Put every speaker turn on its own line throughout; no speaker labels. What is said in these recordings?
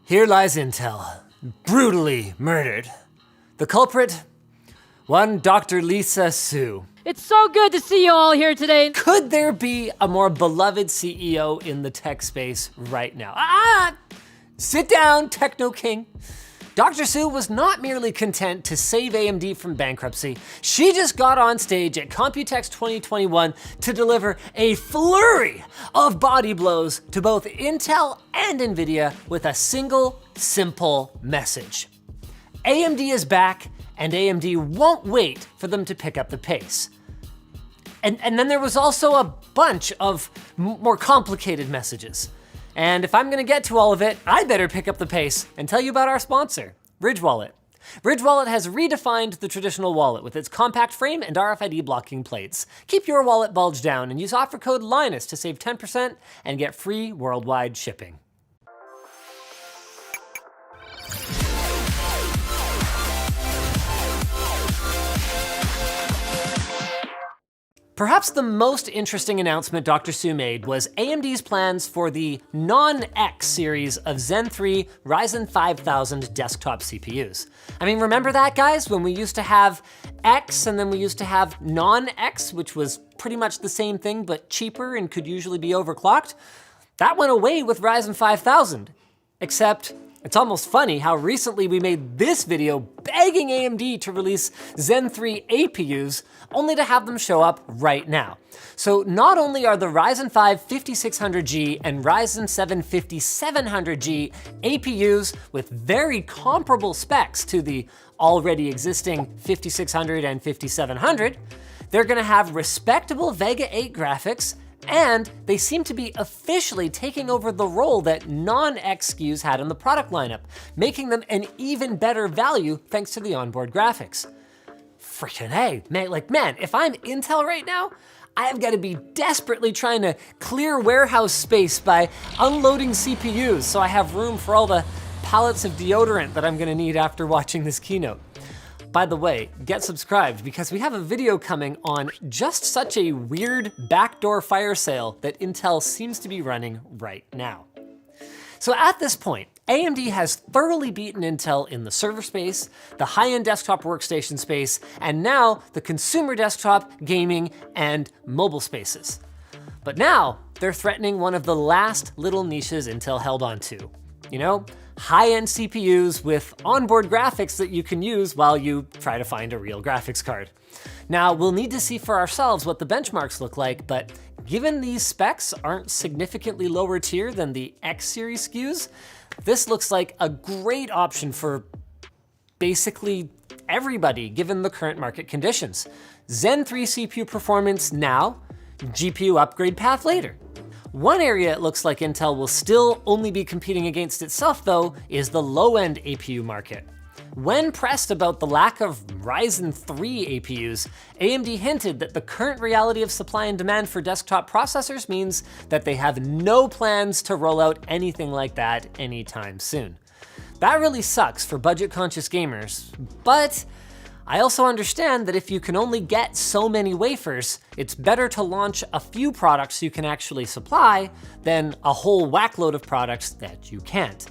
Here lies Intel, brutally murdered. The culprit? One Dr. Lisa Su.
It's so good to see you all here today.
Could there be a more beloved CEO in the tech space right now? Sit down, Techno King. Dr. Su was not merely content to save AMD from bankruptcy. She just got on stage at Computex 2021 to deliver a flurry of body blows to both Intel and NVIDIA with a single, simple message. AMD is back, and AMD won't wait for them to pick up the pace. And then there was also a bunch of more complicated messages. And if I'm gonna get to all of it, I better pick up the pace and tell you about our sponsor, Ridge Wallet. Ridge Wallet has redefined the traditional wallet with its compact frame and RFID blocking plates. Keep your wallet bulge down and use offer code Linus to save 10% and get free worldwide shipping. Perhaps the most interesting announcement Dr. Su made was AMD's plans for the non-X series of Zen 3 Ryzen 5000 desktop CPUs. I mean, remember that, guys? When we used to have X and then we used to have non-X, which was pretty much the same thing but cheaper and could usually be overclocked? That went away with Ryzen 5000, except it's almost funny how recently we made this video begging AMD to release Zen 3 APUs, only to have them show up right now. So not only are the Ryzen 5 5600G and Ryzen 7 5700G APUs with very comparable specs to the already existing 5600 and 5700, they're gonna have respectable Vega 8 graphics, and they seem to be officially taking over the role that non-X SKUs had in the product lineup, making them an even better value thanks to the onboard graphics. Freaking hey, man, if I'm Intel right now, I have got to be desperately trying to clear warehouse space by unloading CPUs so I have room for all the pallets of deodorant that I'm gonna need after watching this keynote. By the way, get subscribed because we have a video coming on just such a weird backdoor fire sale that Intel seems to be running right now. So at this point, AMD has thoroughly beaten Intel in the server space, the high-end desktop workstation space, and now the consumer desktop, gaming, and mobile spaces. But now they're threatening one of the last little niches Intel held onto. You know, high-end CPUs with onboard graphics that you can use while you try to find a real graphics card. Now, we'll need to see for ourselves what the benchmarks look like, but given these specs aren't significantly lower tier than the X series SKUs, this looks like a great option for basically everybody given the current market conditions. Zen 3 CPU performance now, GPU upgrade path later. One area it looks like Intel will still only be competing against itself though is the low-end APU market. When pressed about the lack of Ryzen 3 APUs, AMD hinted that the current reality of supply and demand for desktop processors means that they have no plans to roll out anything like that anytime soon. That really sucks for budget-conscious gamers, but I also understand that if you can only get so many wafers, it's better to launch a few products you can actually supply than a whole whackload of products that you can't.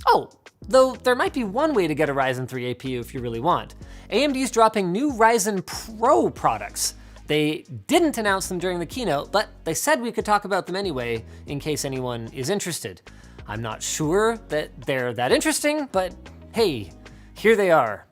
Oh, though there might be one way to get a Ryzen 3 APU if you really want. AMD's dropping new Ryzen Pro products. They didn't announce them during the keynote, but they said we could talk about them anyway in case anyone is interested. I'm not sure that they're that interesting, but hey, here they are.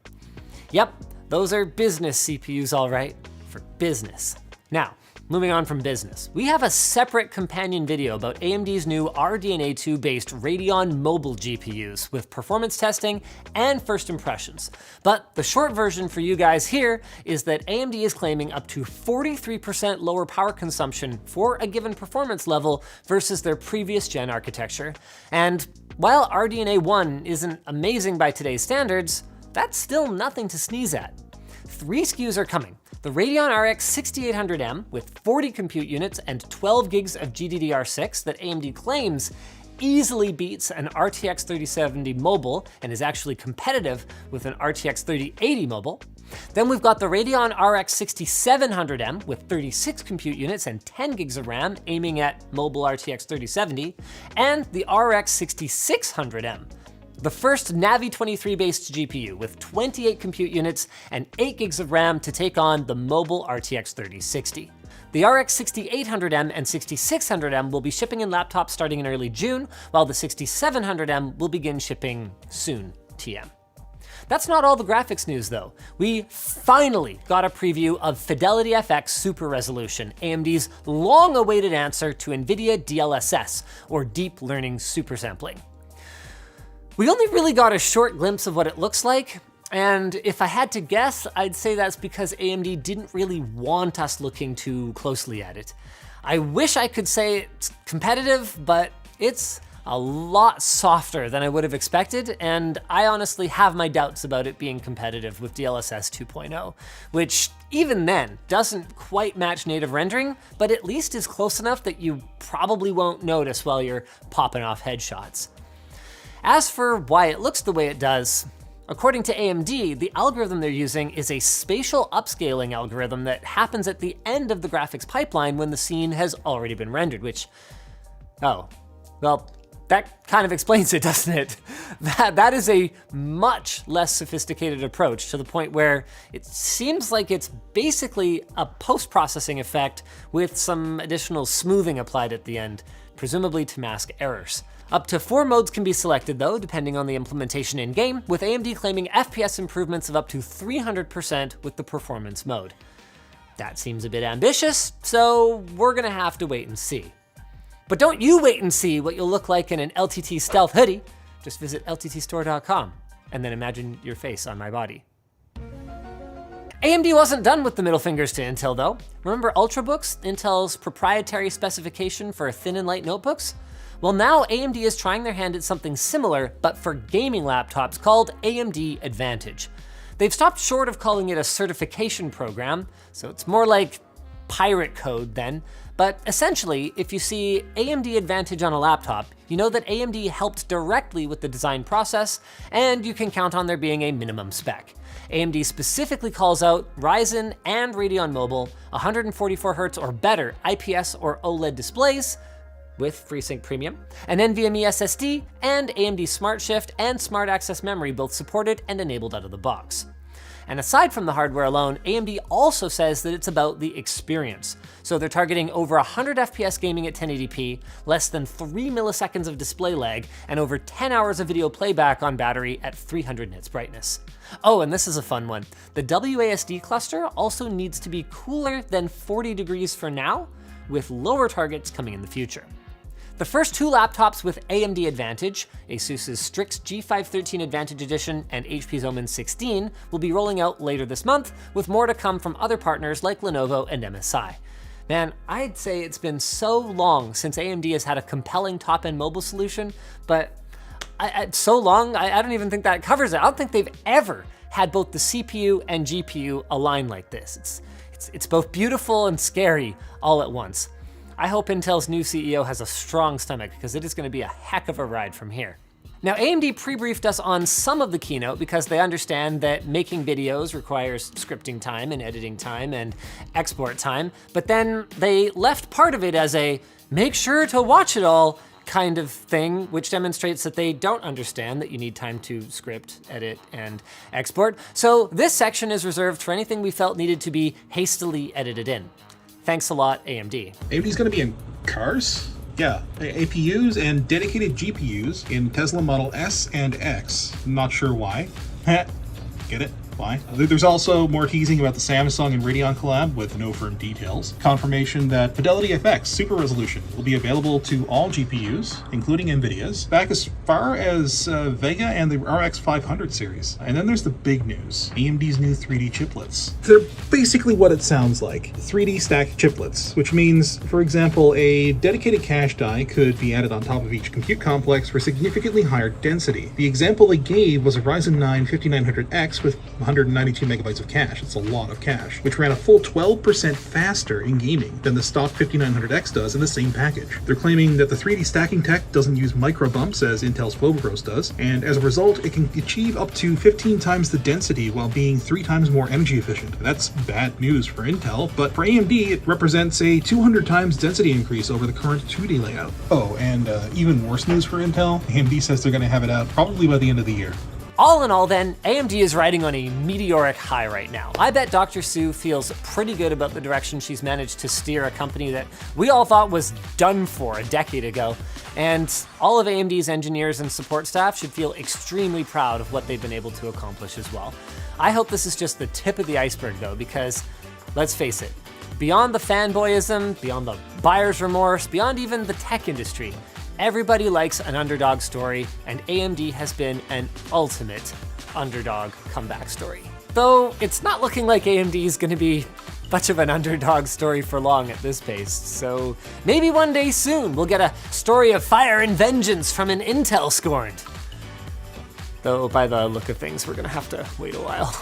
Yep, those are business CPUs all right, for business. Now, moving on from business, we have a separate companion video about AMD's new RDNA 2 based Radeon mobile GPUs with performance testing and first impressions. But the short version for you guys here is that AMD is claiming up to 43% lower power consumption for a given performance level versus their previous gen architecture. And while RDNA 1 isn't amazing by today's standards, that's still nothing to sneeze at. 3 SKUs are coming. The Radeon RX 6800M with 40 compute units and 12 gigs of GDDR6 that AMD claims easily beats an RTX 3070 mobile and is actually competitive with an RTX 3080 mobile. Then we've got the Radeon RX 6700M with 36 compute units and 10 gigs of RAM aiming at mobile RTX 3070, and the RX 6600M, the first Navi 23 based GPU with 28 compute units and 8 gigs of RAM to take on the mobile RTX 3060. The RX 6800M and 6600M will be shipping in laptops starting in early June, while the 6700M will begin shipping soon, TM. That's not all the graphics news though. We finally got a preview of Fidelity FX Super Resolution, AMD's long-awaited answer to NVIDIA DLSS, or Deep Learning Supersampling. We only really got a short glimpse of what it looks like, and if I had to guess, I'd say that's because AMD didn't really want us looking too closely at it. I wish I could say it's competitive, but it's a lot softer than I would have expected, and I honestly have my doubts about it being competitive with DLSS 2.0, which even then doesn't quite match native rendering, but at least is close enough that you probably won't notice while you're popping off headshots. As for why it looks the way it does, according to AMD, the algorithm they're using is a spatial upscaling algorithm that happens at the end of the graphics pipeline when the scene has already been rendered, which, oh, well, that kind of explains it, doesn't it? That is a much less sophisticated approach, to the point where it seems like it's basically a post-processing effect with some additional smoothing applied at the end, presumably to mask errors. Up to 4 modes can be selected though, depending on the implementation in-game, with AMD claiming FPS improvements of up to 300% with the performance mode. That seems a bit ambitious, so we're gonna have to wait and see. But don't you wait and see what you'll look like in an LTT Stealth hoodie. Just visit lttstore.com and then imagine your face on my body. AMD wasn't done with the middle fingers to Intel though. Remember Ultrabooks, Intel's proprietary specification for thin and light notebooks? Well, now AMD is trying their hand at something similar, but for gaming laptops, called AMD Advantage. They've stopped short of calling it a certification program, so it's more like pirate code then. But essentially, if you see AMD Advantage on a laptop, you know that AMD helped directly with the design process, and you can count on there being a minimum spec. AMD specifically calls out Ryzen and Radeon Mobile, 144Hz or better IPS or OLED displays, with FreeSync Premium, an NVMe SSD, and AMD SmartShift and Smart Access Memory both supported and enabled out of the box. And aside from the hardware alone, AMD also says that it's about the experience. So they're targeting over 100 FPS gaming at 1080p, less than 3 milliseconds of display lag, and over 10 hours of video playback on battery at 300 nits brightness. Oh, and this is a fun one. The WASD cluster also needs to be cooler than 40 degrees for now, with lower targets coming in the future. The first 2 laptops with AMD Advantage, Asus's Strix G513 Advantage Edition and HP's Omen 16, will be rolling out later this month, with more to come from other partners like Lenovo and MSI. Man, I'd say it's been so long since AMD has had a compelling top-end mobile solution, but so long, I don't even think that covers it. I don't think they've ever had both the CPU and GPU align like this. It's both beautiful and scary all at once. I hope Intel's new CEO has a strong stomach, because it is going to be a heck of a ride from here. Now, AMD pre-briefed us on some of the keynote because they understand that making videos requires scripting time and editing time and export time, but then they left part of it as a make sure to watch it all kind of thing, which demonstrates that they don't understand that you need time to script, edit, and export. So this section is reserved for anything we felt needed to be hastily edited in. Thanks a lot, AMD.
AMD's gonna be in cars? Yeah, APUs and dedicated GPUs in Tesla Model S and X. Not sure why. Get it? Why? There's also more teasing about the Samsung and Radeon collab with no firm details. Confirmation that Fidelity FX Super Resolution will be available to all GPUs, including NVIDIA's, back as far as Vega and the RX 500 series. And then there's the big news, AMD's new 3D chiplets. They're basically what it sounds like, 3D stacked chiplets, which means, for example, a dedicated cache die could be added on top of each compute complex for significantly higher density. The example they gave was a Ryzen 9 5900X with 192 megabytes of cache. It's a lot of cache, which ran a full 12% faster in gaming than the stock 5900X does in the same package. They're claiming that the 3D stacking tech doesn't use micro bumps as Intel's Foveros does, and as a result, it can achieve up to 15 times the density while being 3 times more energy efficient. That's bad news for Intel, but for AMD, it represents a 200 times density increase over the current 2D layout. Oh, and even worse news for Intel, AMD says they're going to have it out probably by the end of the year.
All in all then, AMD is riding on a meteoric high right now. I bet Dr. Su feels pretty good about the direction she's managed to steer a company that we all thought was done for a decade ago. And all of AMD's engineers and support staff should feel extremely proud of what they've been able to accomplish as well. I hope this is just the tip of the iceberg though, because let's face it, beyond the fanboyism, beyond the buyer's remorse, beyond even the tech industry, everybody likes an underdog story, and AMD has been an ultimate underdog comeback story. Though it's not looking like AMD is going to be much of an underdog story for long at this pace, so maybe one day soon we'll get a story of fire and vengeance from an Intel scorned. Though by the look of things, we're going to have to wait a while.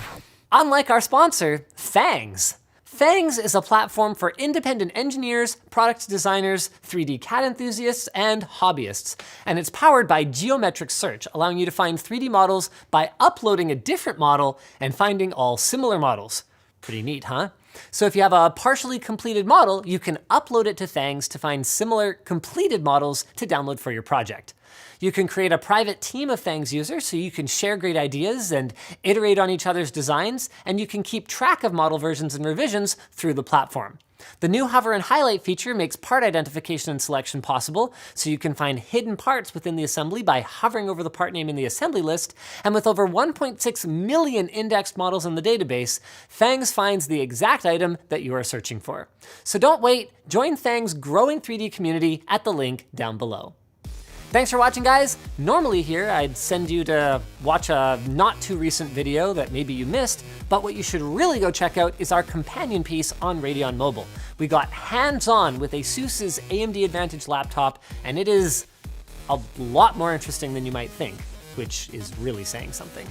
Unlike our sponsor, Fangs. Fangs is a platform for independent engineers, product designers, 3D CAD enthusiasts, and hobbyists. And it's powered by geometric search, allowing you to find 3D models by uploading a different model and finding all similar models. Pretty neat, huh? So if you have a partially completed model, you can upload it to Fangs to find similar completed models to download for your project. You can create a private team of Fangs users so you can share great ideas and iterate on each other's designs, and you can keep track of model versions and revisions through the platform. The new hover and highlight feature makes part identification and selection possible, so you can find hidden parts within the assembly by hovering over the part name in the assembly list, and with over 1.6 million indexed models in the database, Fangs finds the exact item that you are searching for. So don't wait, join Fangs' growing 3D community at the link down below. Thanks for watching, guys. Normally here, I'd send you to watch a not too recent video that maybe you missed, but what you should really go check out is our companion piece on Radeon Mobile. We got hands-on with ASUS's AMD Advantage laptop, and it is a lot more interesting than you might think, which is really saying something.